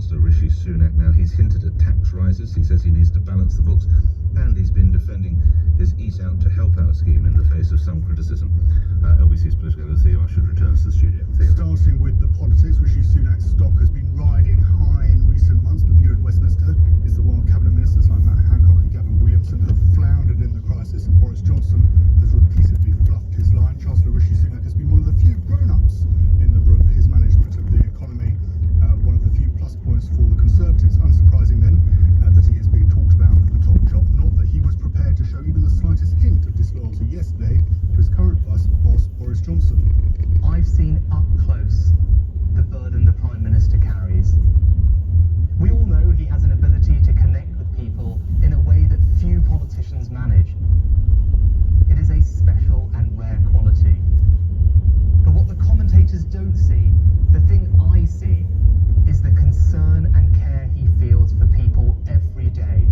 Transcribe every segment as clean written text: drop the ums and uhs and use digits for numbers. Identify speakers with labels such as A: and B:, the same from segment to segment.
A: Chancellor Rishi Sunak now. He's hinted at tax rises. He says he needs to balance the books, and he's been defending his Eat Out to Help Out scheme in the face of some criticism. LBC's political editor Theo Usher returns to the studio. Theo.
B: Starting with the politics, Rishi Sunak's stock has been riding high in recent months. The view in Westminster is that while cabinet ministers like Matt Hancock and Gavin Williamson have floundered in the crisis and Boris Johnson has repeatedly fluffed his line, Chancellor Rishi Sunak has been one of the few grown-ups in the room. His management of the economy, one of the few plus points for the Conservatives. Unsurprising then that he is being talked about for the top job, not that he was prepared to show even the slightest hint of disloyalty yesterday to his current boss, Boris Johnson.
C: I've seen up close the burden the Prime Minister carries. We all know he has an ability to connect with people in a way that few politicians manage. It is a special and rare quality. But what the commentators don't see, the thing I see, is the concern and care he feels for people every day,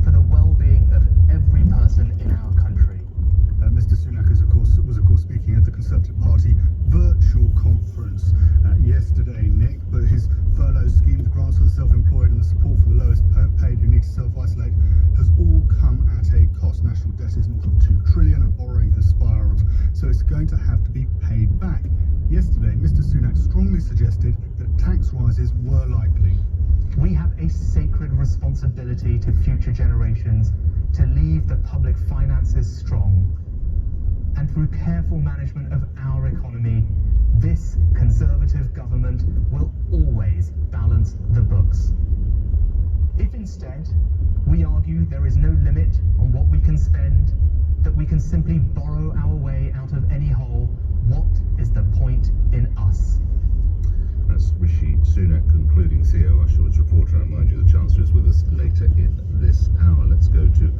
C: for the well-being of every person in our country.
B: Mr. Sunak was of course speaking at the Conservative Party virtual conference yesterday, Nick, but his furlough scheme, the grants for the self-employed and the support for the lowest paid who need to self-isolate has all come at a cost. National debt is north of $2 trillion and borrowing has spiralled, so it's going to have to be paid back. Yesterday, Mr. Sunak strongly suggested that tax rises were likely.
C: We have a sacred responsibility to future generations to leave the public finances strong. And through careful management of our economy, this Conservative government will always balance the books. If instead we argue there is no limit on what we can spend, that we can simply borrow our way out of any hole, what is the point in us?
A: That's Rishi Sunak concluding. Theo Usherwood's reporter. I remind you the Chancellor is with us later in this hour. Let's go to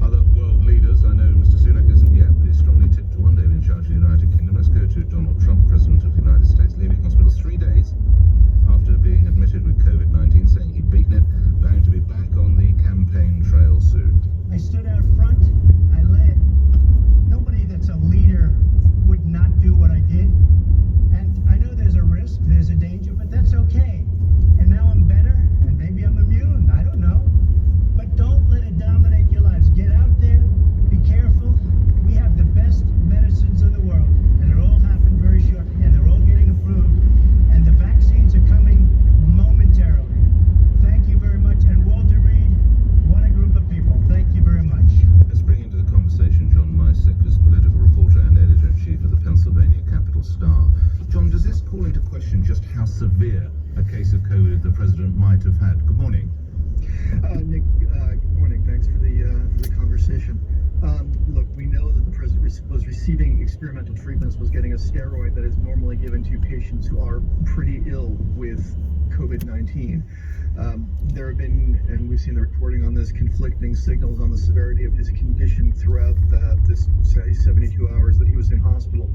A: other world leaders. I know Mr. Sunak isn't yet, but he's strongly tipped to one day be in charge of the United Kingdom. Let's go to Donald Trump, President of the United States, leaving hospital 3 days after being admitted with COVID-19, saying he'd beaten it, vowing to be back on the campaign trail soon.
D: I stood out front, I led. Nobody that's a leader would not do what I did. And I know there's a risk, there's a danger, but that's okay. And now I'm better, and maybe I'm immune, I don't know. But don't let it dominate your lives. Get out there, be careful. We have the best medicines in the world, and it all happened very shortly, and they're all getting approved, and the vaccines are coming momentarily. Thank you very much, and Walter Reed, what a group of people. Thank you very much.
A: Let's bring into the conversation John Mysek, who's political reporter and editor-in-chief of the Pennsylvania Capital Star. John, does this call into question just how severe a case of COVID the president might have had? Good morning.
E: Nick, good morning. Thanks for the conversation. Look, we know that the president was receiving experimental treatments, was getting a steroid that is normally given to patients who are pretty ill with COVID-19. There have been, and we've seen the reporting on this, conflicting signals on the severity of his condition throughout this, say, 72 hours that he was in hospital,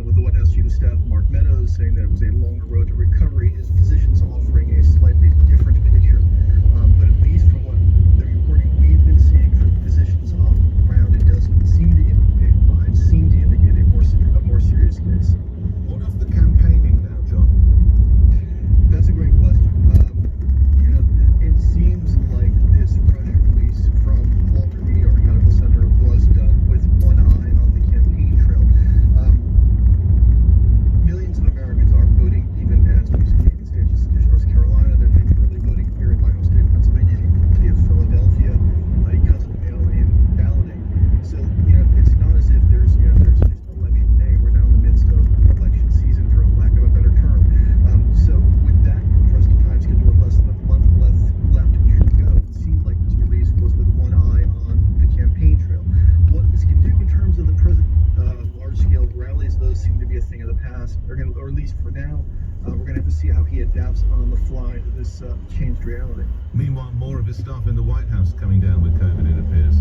E: with the White House Chief of Staff, Mark Meadows, saying that it was a longer road to recovery. His physicians offering a slightly different picture. But at least from what the reporting we've been seeing from physicians on the ground, it does seem to indicate a more serious case.
A: What of the campaigning now, John?
E: That's a great question. It seems like this press release from Walter Reed, our medical center, was done with one eye on the campaign trail. Millions of Americans are voting, even as we speak, in states such as North Carolina. They're doing early voting here in my home state of Pennsylvania, in the city of Philadelphia, because of mail-in balloting. So, it's not as if there's just election day. We're now in the midst of election season, for lack of a better term. So with that compressed time schedule, less than a month left to go, it seemed like this release was with one eye on the campaign trail. What this can do in terms of the president, large-scale rallies, those seem to be a thing of the past, or at least for now. We're going to have to see how he adapts on the fly to this changed reality.
A: Meanwhile, more of his staff in the White House coming down with COVID, it appears.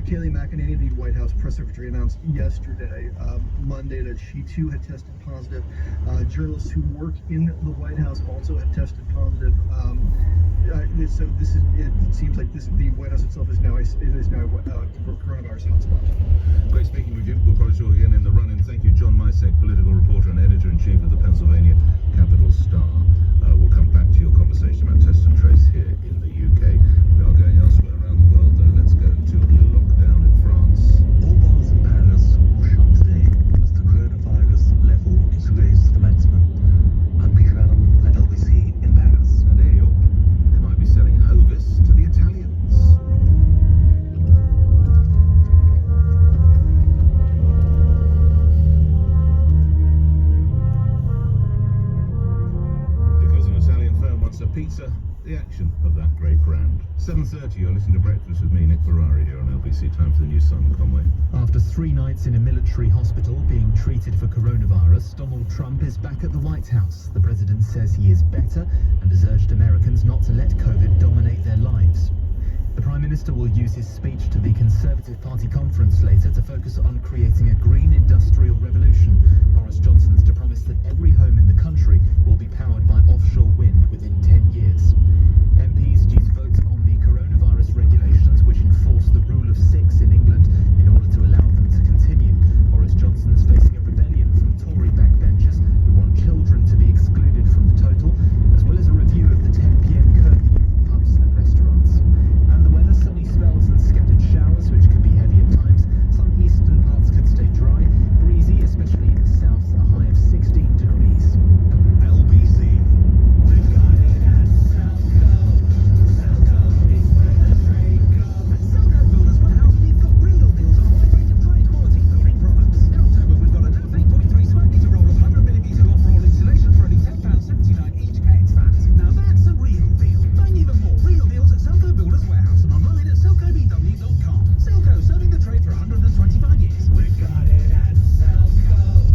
E: Kayleigh McEnany, the White House press secretary, announced yesterday, Monday, that she too had tested positive. Journalists who work in the White House also had tested positive. So it seems like the White House itself is now a coronavirus hotspot.
A: Great speaking with you. We'll probably talk again in the run-in. Thank you, John Mysek, political reporter and editor-in-chief of the Pennsylvania Capital Star. We'll come back to your conversation. Pizza. Pizza, the action of that great brand. 7:30, you're listening to Breakfast with me, Nick Ferrari, here on LBC. Time for the news, Simon Conway.
F: After 3 nights in a military hospital being treated for coronavirus, Donald Trump is back at the White House. The president says he is better and has urged Americans not to let COVID dominate their lives. The Prime Minister will use his speech to the Conservative Party conference later to focus on creating a green industrial revolution. Boris Johnson's to promise that every home in the country will be powered by offshore wind within 10 years. MPs due to vote on the coronavirus regulations which enforce the rule of 6 in England in order to allow them to continue. Boris Johnson's facing a rebellion from Tory backbenchers who want children to be excluded from the total, as well as a review of the 10 p.m. curfew for pubs and restaurants. And the weather, sunny spells and scattered showers, which could be heavy at times. Some eastern parts could stay dry, breezy, especially in the south, a high of 16 degrees.
G: LBC. We've got it at Selco. Selco is where the trade goes. At Selco Builders Warehouse, we've got real deals on a wide range of high-quality building products. In October, we've got a NAF 8.3 square metre roll of 100mm off-roll insulation for only £10.79 each ex-VAT. Now that's a real deal. Find even more real deals at Selco Builders Warehouse and online at selcobw.com. Selco, serving the trade for 125 years. We've got it at Selco.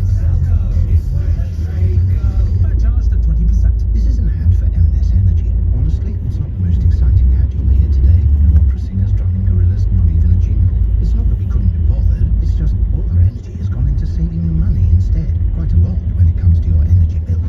G: Selco is where the trade goes. VAT charged at 20%.
H: This is an ad for M&S Energy. Honestly, it's not the most exciting ad you'll hear today. No opera singers, drumming gorillas, not even a jingle. It's not that we couldn't be bothered, it's just all our energy has gone into saving you money instead. Quite a lot when it comes to your energy bill.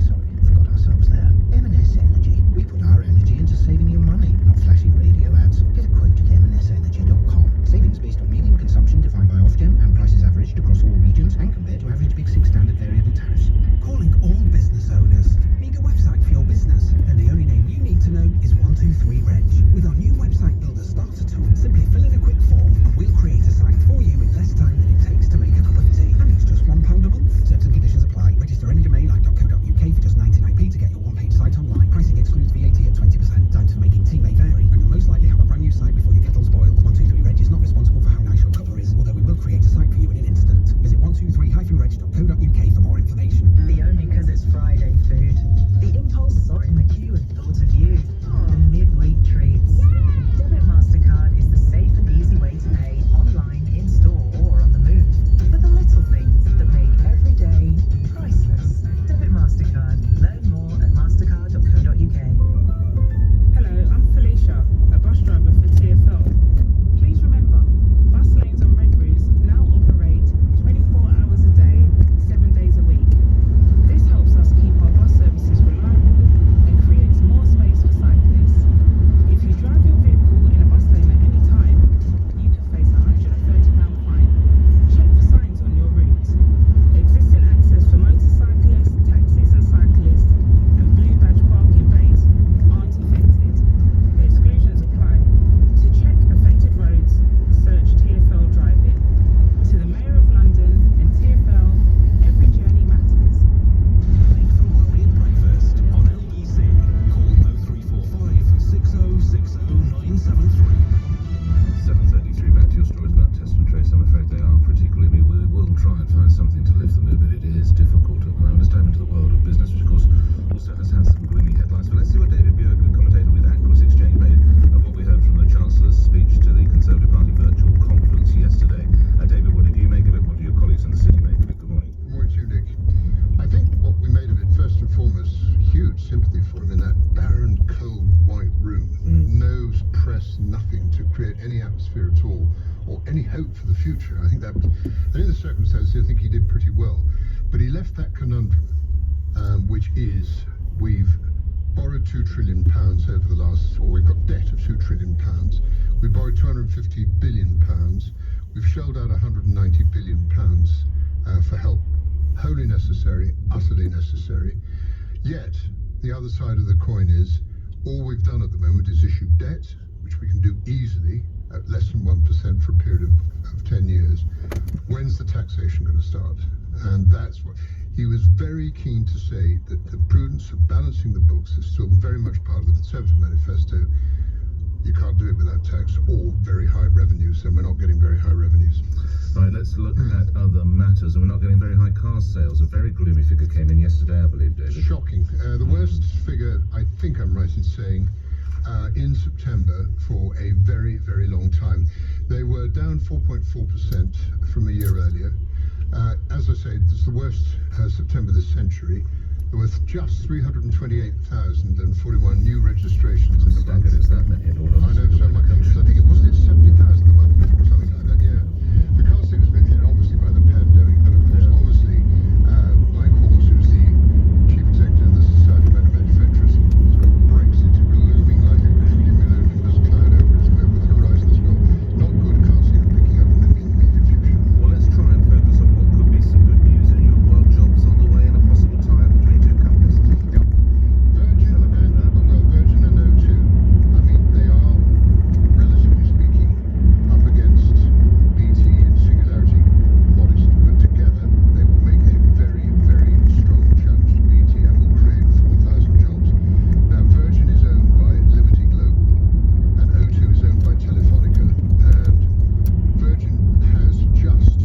H: Sorry, forgot ourselves there. M&S Energy. We put our energy into saving you money, not flashy radio ads. Get a quote at mnsenergy.com. Savings based on median consumption defined by Ofgem and prices averaged across all regions and compared to average Big 6 standard variable tariffs.
G: Calling all business owners. Need a website for your business? Then the only name you need to know is 123reg. With our new website builder starter tool, simply fill in a quick form and we'll create a site for you in less time than it takes to make a cup of tea. And it's just £1 a month. Terms and conditions apply. Register any domain like .co.uk for just 99p to get your one-page site online. Pricing excludes VAT at 20%. Times for making tea may vary, and you'll most likely have a brand new site before your kettle's boiled. 123reg is not responsible for how nice your cuppa is, although we will create a site for you in an instant. Visit 123-reg.co.uk for more information.
I: The only because it's Friday food. The impulse saw it in the queue and thought of you. The midweek treats. Debit MasterCard is the safe and easy way to pay online, in store or on the move. For the little things that make every day priceless. Debit MasterCard. Learn more at mastercard.co.uk.
J: Hello, I'm Felicia, a bus driver for TfL. Please remember, bus lanes on red routes now operate 24 hours a day, 7 days a week. This helps us keep our bus services reliable and creates more space for cyclists. If you drive your vehicle in a bus lane at any time, you can face a £130 fine. Check for signs on your route. Existing access for motorcyclists, taxis and cyclists, and blue badge parking bays aren't affected. Exclusions apply. To check affected roads, search TfL Driving. To the Mayor of London and TfL, every journey matters.
G: Nick Ferrari and Breakfast on LBC. Call 0345 6060 973.
A: 7:33, back to your stories about test and trace. I'm afraid they are pretty gloomy. We will try and find something to lift the mood, but it is difficult at the moment. Let's dive into the world of business, which of course also has had some gloomy headlines. But let's see what David Bjerke, commentator with Aquis Exchange, made of what we heard from the Chancellor's speech to the Conservative Party virtual conference yesterday. David, what did you make of it? What do your colleagues in the city make of it? Good morning.
K: Good morning to you, Nick. I think what we made of it, first and foremost, huge sympathy for him in that barren, cold, white room. No press, nothing to create any atmosphere at all, or any hope for the future. I think in the circumstances, I think he did pretty well. But he left that conundrum, which is we've borrowed £2 trillion over the last, or we've got debt of £2 trillion. We borrowed £250 billion. We've shelled out £190 billion for help. Wholly necessary, utterly necessary. Yet, the other side of the coin is, all we've done at the moment is issue debt, which we can do easily at less than 1% for a period of 10 years. When's the taxation going to start? And that's what he was very keen to say, that the prudence of balancing the books is still very much part of the Conservative manifesto. You can't do it without tax or very high revenues, and we're not getting very high revenues.
A: Right, let's look at other matters. And we're not getting very high car sales. A very gloomy figure came in yesterday, I believe, David.
K: Shocking. The worst figure, I think I'm right in saying, in September for a very, very long time. They were down 4.4% from a year earlier. As I say, it's the worst September this century. There were just 328,041 new registrations in the month.
A: It's that many in all
K: I know,
A: honesty.
K: so much. I think it wasn't 70,000 a month before, something like that. Yeah, the car sector has been hit obviously by the pandemic, but of course, obviously, Mike Horse, who's the chief executive of the Society of Motor Manufacturers, has got Brexit looming like a cumulonimbus cloud over the horizon as well. Not good. Can't see them picking up in the immediate future.
A: Well, let's try and focus on what could be some good news in your world. Jobs on the way and a possible tie-up between two companies.
K: Yeah. Virgin and O2. I mean, they are, relatively speaking, up against BT and Singularity, modest, but together they will make a very, very strong challenge to BT and will create 4,000 jobs. Now, Virgin is owned by Liberty Global, and O2 is owned by Telefonica, and Virgin has just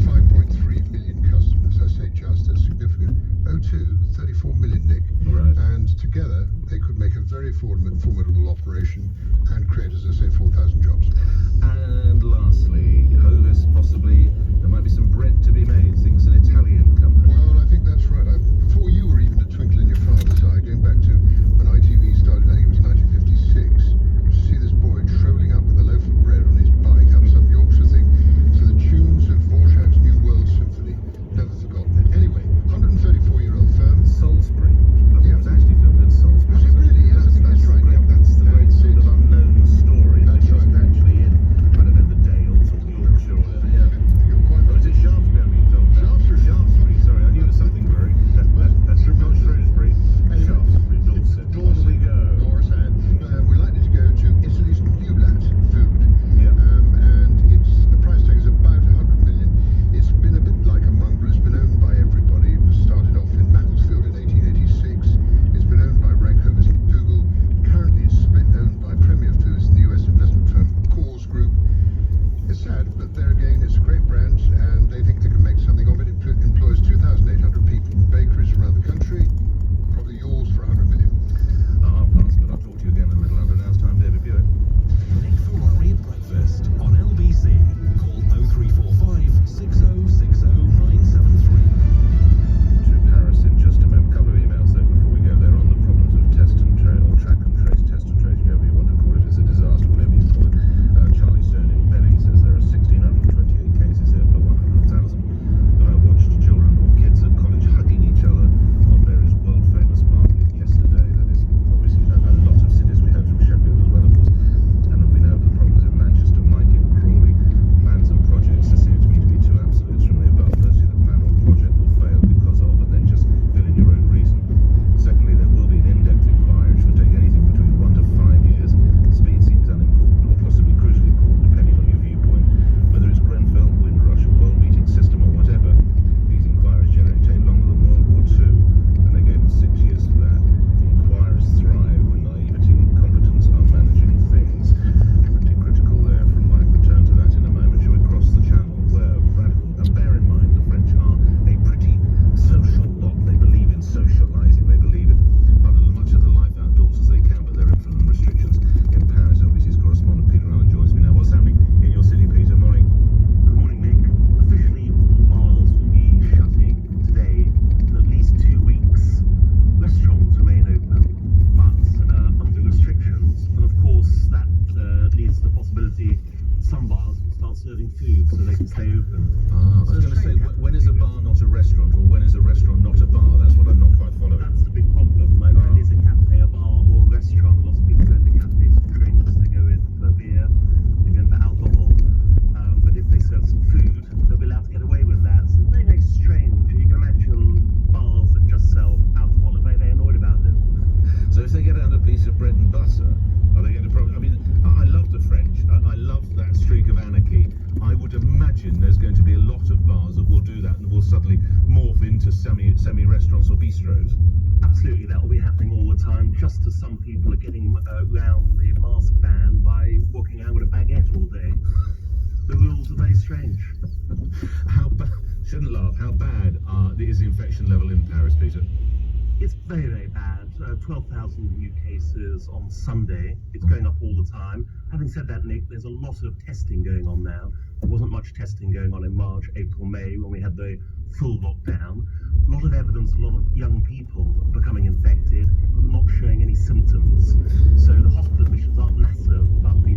K: 5.3 million customers. I say just, that's significant. O2, 34 million, Nick.
A: Right.
K: And together, they could make a very formidable operation and create, as I say, 4,000 jobs.
A: And lastly, Hovis, possibly, there might be some bread to be made, thinks an Italian company.
K: Well, I think that's right. Before you were even a twinkle in your father's eye, going back to when ITV started, I think it was 1956, to see this boy trolling up with a loaf of bread on his bike up some Yorkshire thing to the tunes of Dvorak's New World Symphony. Never forgotten it. Anyway, 134-year-old firm.
A: Salisbury. I think it was actually filmed in Salisbury.
K: Was it really? Yes, I think that's right.
A: Great,
K: Yeah.
A: that's the great sort of unknown story.
K: That's
A: It wasn't
K: right.
A: actually in, I don't know, the Dales or Yorkshire or whatever. Yeah.
K: You're quite
A: Or is it Shaftesbury I'm being told?
K: Shaftesbury.
A: Shaftesbury, sorry, I knew it was something very. That's not Shrewsbury. Shaftesbury, Dorset. On we go.
K: We're likely to go to Italy's Newlat food.
A: Yeah.
K: And the price tag is about 100 million. It's been a bit like a mongrel. It's been owned by everybody. It was started off in Macclesfield in 1886. It's been owned by Rank-Hovis Google. Currently it's split owned by Premier Foods and the US investment firm Coors Group. It's sad, but there again, it's a great brand, and they think they can make something of it. It employs 2,800 people in bakeries around the country. Probably yours for 100 million.
A: I'll pass, but I'll talk to you again in a little under an hour's time, David Buick.
G: Nick Ferrari at breakfast on LBC. Call 0345 6060 973.
A: To Paris in just a moment. A couple of emails though before we go there on the problems of test and trace, or track and trace, test and trace, whatever you want to call it. It's a disaster, whatever you call it. Charlie Stone in Belly says there are 1,628 cases here per 100,000. But I watched children or kids at college hugging each other on Mary's world famous market yesterday. That is obviously a lot of cities. We heard from Sheffield as well, of course. And we know the problems in Manchester. Mike in Crawley. Plans and projects. There seem to me to be two absolutes from the above. Firstly, the plan or project will fail because of, and then just fill in your own reason. Secondly, there will be an in-depth inquiry which will take anything between 1 to 5 years. Speed seems unimportant, or possibly crucially important, depending on your viewpoint. Whether it's Grenfell, Windrush, or World Meeting System, or whatever, these inquiries generally take longer than World War II, and they gave them 6 years for that. Inquiries thrive when naivety and incompetence are managing things. Pretty critical there from Mike. Return to that in a moment. Shall we cross the channel where radical, and bear in mind the French are a pretty social lot. They believe in socialising. They believe in as much of the life outdoors as they can, but there are infinite restrictions in Paris. OBC's correspondent Peter Allen joins me now. What's happening in your city, Peter? Morning.
L: Good morning, Nick. Officially, bars will be shutting today for at least 2 weeks. Restaurants remain open, but under restrictions. And of course, that leads to the possibility some bars will start serving food so they can stay open.
A: I was going to say, when is a bar not a restaurant, or when is a restaurant not a bar? That's what I'm not quite following.
L: That's the big problem. Whether it is a cafe, a bar, or a restaurant. Lots of people go to cafes for drinks, they go in for beer, they go in for alcohol. But if they serve some food, they'll be allowed to get away with that. So it's very, very strange. You can imagine bars that just sell alcohol are very, very annoyed about it.
A: So if they get out a piece of bread and butter, are they going to probably... I mean, I love the French. I love that streak of anarchy. I would imagine there's going to be a lot of bars that will do that and will suddenly morph into semi-restaurants or bistros.
L: Absolutely, that will be happening all the time, just as some people are getting around the mask ban by walking around with a baguette all day. The rules are very strange.
A: How bad? Shouldn't laugh. How bad is the infection level in Paris, Peter?
L: It's very, very bad. 12,000 new cases on Sunday. It's going up all the time. Having said that, Nick, there's a lot of testing going on now. There wasn't much testing going on in March, April, May when we had the full lockdown. A lot of evidence, a lot of young people becoming infected, but not showing any symptoms. So the hospital admissions aren't massive, but the